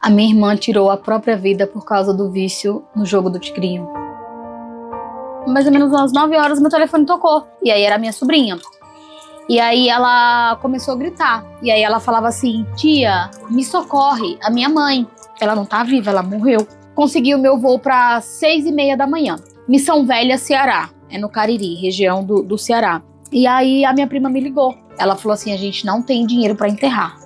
A minha irmã tirou a própria vida por causa do vício no jogo do tigrinho. Mais ou menos umas 9 horas meu telefone tocou. E aí era minha sobrinha. E aí ela começou a gritar. E aí ela falava assim: tia, me socorre, a minha mãe. Ela não tá viva, ela morreu. Consegui o meu voo para 6h30 da manhã. Missão Velha, Ceará. É no Cariri, região do Ceará. E aí a minha prima me ligou. Ela falou assim: a gente não tem dinheiro para enterrar.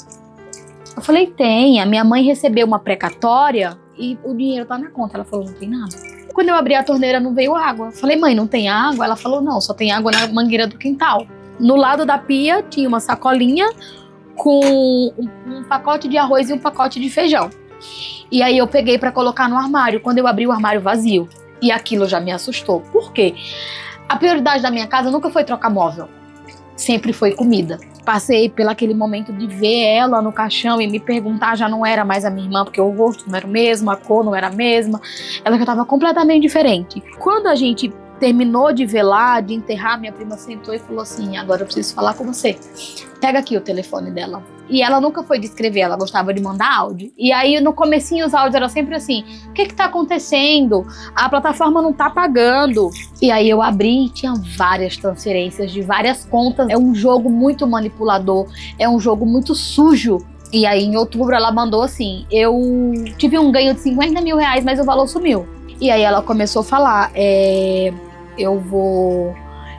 Eu falei: tem. A minha mãe recebeu uma precatória e o dinheiro tá na conta. Ela falou: não tem nada. Quando eu abri a torneira não veio água. Eu falei: mãe, não tem água? Ela falou: não, só tem água na mangueira do quintal. No lado da pia tinha uma sacolinha com um pacote de arroz e um pacote de feijão. E aí eu peguei pra colocar no armário. Quando eu abri o armário vazio. E aquilo já me assustou. Por quê? A prioridade da minha casa nunca foi trocar móvel. Sempre foi comida. Passei pelo aquele momento de ver ela no caixão e me perguntar, já não era mais a minha irmã, porque o rosto não era o mesmo, a cor não era a mesma. Ela já estava completamente diferente. Quando a gente terminou de velar, de enterrar, minha prima sentou e falou assim: agora eu preciso falar com você. Pega aqui o telefone dela. E ela nunca foi de escrever, ela gostava de mandar áudio. E aí no comecinho os áudios eram sempre assim: o que tá acontecendo? A plataforma não tá pagando. E aí eu abri e tinha várias transferências de várias contas. É um jogo muito manipulador, é um jogo muito sujo. E aí em outubro ela mandou assim: eu tive um ganho de 50 mil reais, mas o valor sumiu. E aí ela começou a falar: eu vou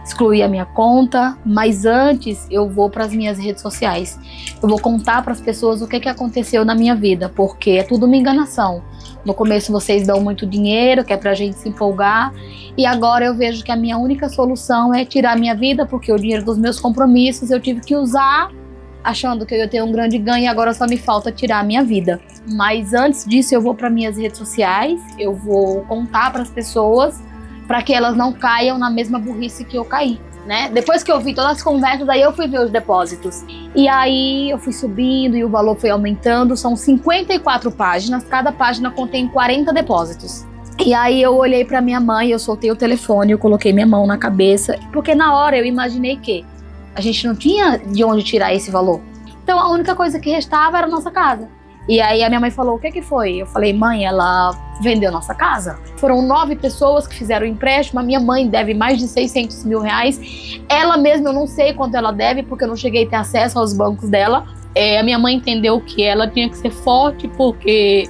excluir a minha conta, mas antes eu vou para as minhas redes sociais. Eu vou contar para as pessoas o que aconteceu na minha vida, porque é tudo uma enganação. No começo vocês dão muito dinheiro, que é pra gente se empolgar, e agora eu vejo que a minha única solução é tirar a minha vida, porque o dinheiro dos meus compromissos eu tive que usar, achando que eu ia ter um grande ganho, e agora só me falta tirar a minha vida. Mas antes disso eu vou para minhas redes sociais, eu vou contar para as pessoas, para que elas não caiam na mesma burrice que eu caí, né? Depois que eu vi todas as conversas, aí eu fui ver os depósitos. E aí eu fui subindo e o valor foi aumentando. São 54 páginas, cada página contém 40 depósitos. E aí eu olhei para minha mãe, eu soltei o telefone, eu coloquei minha mão na cabeça, porque na hora eu imaginei que a gente não tinha de onde tirar esse valor. Então a única coisa que restava era a nossa casa. E aí a minha mãe falou: o que foi? Eu falei: mãe, ela vendeu nossa casa. Foram 9 pessoas que fizeram o empréstimo. A minha mãe deve mais de 600 mil reais. Ela mesma, eu não sei quanto ela deve, porque eu não cheguei a ter acesso aos bancos dela. A minha mãe entendeu que ela tinha que ser forte, porque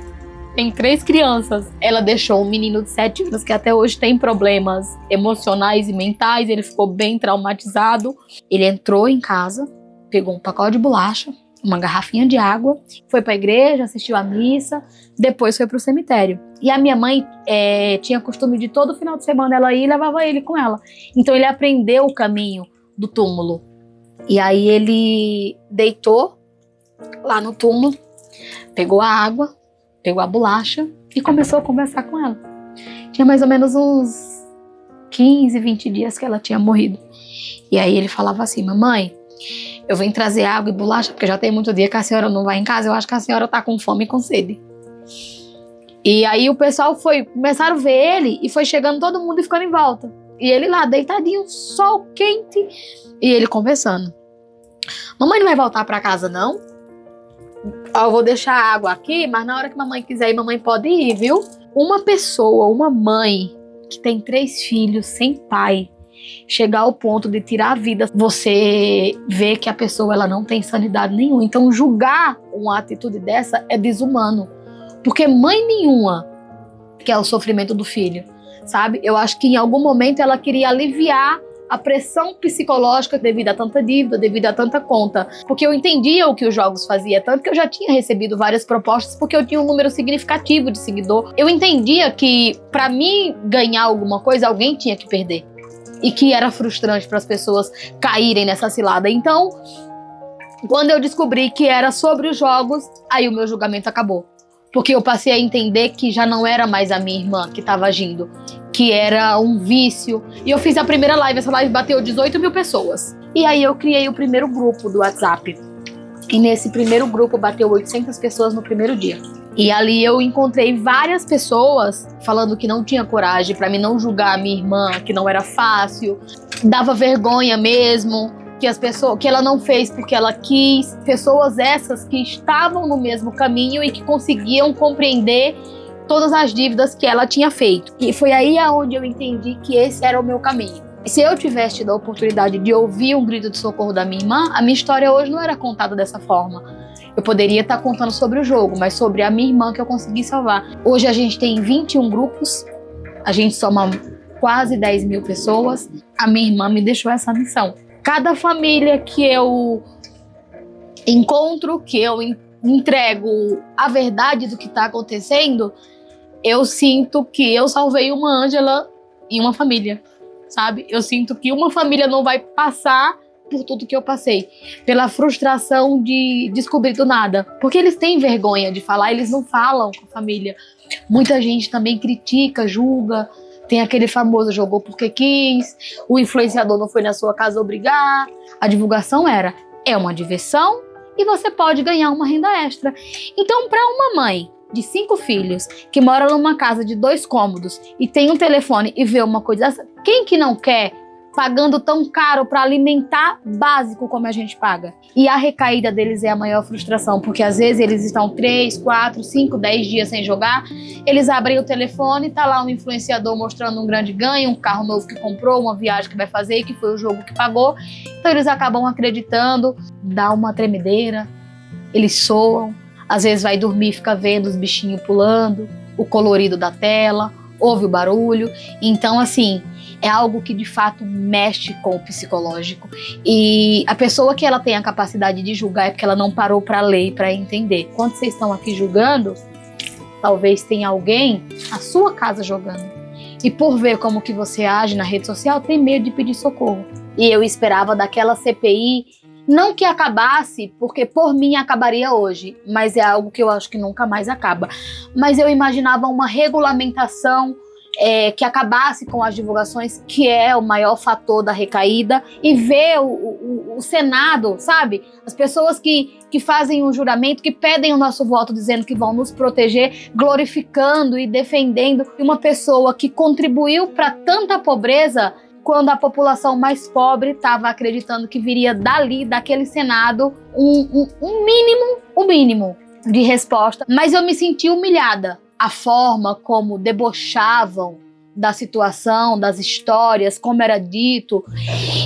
tem 3 crianças. Ela deixou um menino de 7 anos que até hoje tem problemas emocionais e mentais. Ele ficou bem traumatizado. Ele entrou em casa, pegou um pacote de bolacha, uma garrafinha de água, foi pra igreja, assistiu a missa, depois foi pro cemitério. E a minha mãe tinha costume de todo final de semana ela ir e levava ele com ela. Então ele aprendeu o caminho do túmulo. E aí ele deitou lá no túmulo, pegou a água, pegou a bolacha e começou a conversar com ela. Tinha mais ou menos uns 15, 20 dias que ela tinha morrido. E aí ele falava assim: mamãe, eu vim trazer água e bolacha, porque já tem muito dia que a senhora não vai em casa, eu acho que a senhora tá com fome e com sede. E aí o pessoal começaram a ver ele e foi chegando todo mundo e ficando em volta. E ele lá, deitadinho, sol quente, e ele conversando. Mamãe não vai voltar pra casa, não? Eu vou deixar a água aqui, mas na hora que mamãe quiser ir, mamãe pode ir, viu? Uma pessoa, uma mãe que tem 3 filhos sem pai, chegar ao ponto de tirar a vida, você vê que a pessoa ela não tem sanidade nenhuma. Então julgar uma atitude dessa é desumano, porque mãe nenhuma quer o sofrimento do filho, sabe? Eu acho que em algum momento ela queria aliviar a pressão psicológica devido a tanta dívida, devido a tanta conta, porque eu entendia o que os jogos faziam, tanto que eu já tinha recebido várias propostas, porque eu tinha um número significativo de seguidor. Eu entendia que para mim ganhar alguma coisa, alguém tinha que perder. E que era frustrante para as pessoas caírem nessa cilada. Então, quando eu descobri que era sobre os jogos, aí o meu julgamento acabou. Porque eu passei a entender que já não era mais a minha irmã que estava agindo, que era um vício. E eu fiz a primeira live, essa live bateu 18 mil pessoas. E aí eu criei o primeiro grupo do WhatsApp. E nesse primeiro grupo bateu 800 pessoas no primeiro dia. E ali eu encontrei várias pessoas falando que não tinha coragem para mim não julgar a minha irmã, que não era fácil, dava vergonha mesmo, que ela não fez porque ela quis, pessoas essas que estavam no mesmo caminho e que conseguiam compreender todas as dívidas que ela tinha feito. E foi aí aonde eu entendi que esse era o meu caminho. E se eu tivesse tido a oportunidade de ouvir um grito de socorro da minha irmã, a minha história hoje não era contada dessa forma. Eu poderia estar contando sobre o jogo, mas sobre a minha irmã que eu consegui salvar. Hoje a gente tem 21 grupos, a gente soma quase 10 mil pessoas. A minha irmã me deixou essa missão. Cada família que eu encontro, que eu entrego a verdade do que está acontecendo, eu sinto que eu salvei uma Ângela e uma família, sabe? Eu sinto que uma família não vai passar por tudo que eu passei, pela frustração de descobrir do nada, porque eles têm vergonha de falar, eles não falam com a família. Muita gente também critica, julga. Tem aquele famoso jogou porque quis, o influenciador não foi na sua casa obrigar. A divulgação é uma diversão e você pode ganhar uma renda extra. Então, para uma mãe de 5 filhos que mora numa casa de 2 cômodos e tem um telefone e vê uma coisa dessa, quem que não quer pagando tão caro para alimentar básico como a gente paga? E a recaída deles é a maior frustração, porque às vezes eles estão 3, 4, 5, 10 dias sem jogar, eles abrem o telefone, tá lá um influenciador mostrando um grande ganho, um carro novo que comprou, uma viagem que vai fazer, que foi o jogo que pagou. Então eles acabam acreditando, dá uma tremedeira, eles soam, às vezes vai dormir e fica vendo os bichinhos pulando, o colorido da tela, ouve o barulho. Então, assim, é algo que de fato mexe com o psicológico. E a pessoa que ela tem a capacidade de julgar é porque ela não parou para ler e para entender. Quando vocês estão aqui julgando, talvez tenha alguém na sua casa jogando. E por ver como que você age na rede social, tem medo de pedir socorro. E eu esperava daquela CPI, não que acabasse, porque por mim acabaria hoje, mas é algo que eu acho que nunca mais acaba. Mas eu imaginava uma regulamentação que acabasse com as divulgações, que é o maior fator da recaída, e ver o Senado, sabe? As pessoas que fazem um juramento, que pedem o nosso voto dizendo que vão nos proteger, glorificando e defendendo uma pessoa que contribuiu para tanta pobreza, quando a população mais pobre estava acreditando que viria dali, daquele Senado, um mínimo de resposta. Mas eu me senti humilhada. A forma como debochavam da situação, das histórias, como era dito.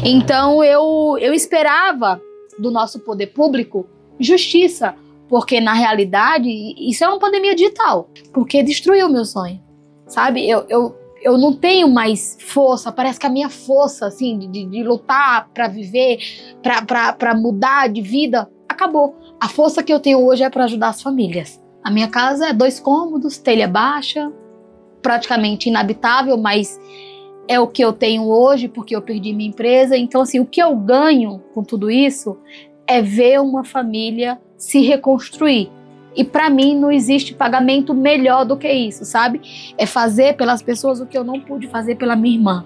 Então eu esperava do nosso poder público justiça, porque na realidade isso é uma pandemia digital, porque destruiu o meu sonho, sabe? Eu não tenho mais força, parece que a minha força assim, de lutar para viver, para mudar de vida, acabou. A força que eu tenho hoje é para ajudar as famílias. A minha casa é 2 cômodos, telha baixa, praticamente inabitável, mas é o que eu tenho hoje porque eu perdi minha empresa. Então, assim, o que eu ganho com tudo isso é ver uma família se reconstruir. E para mim não existe pagamento melhor do que isso, sabe? É fazer pelas pessoas o que eu não pude fazer pela minha irmã.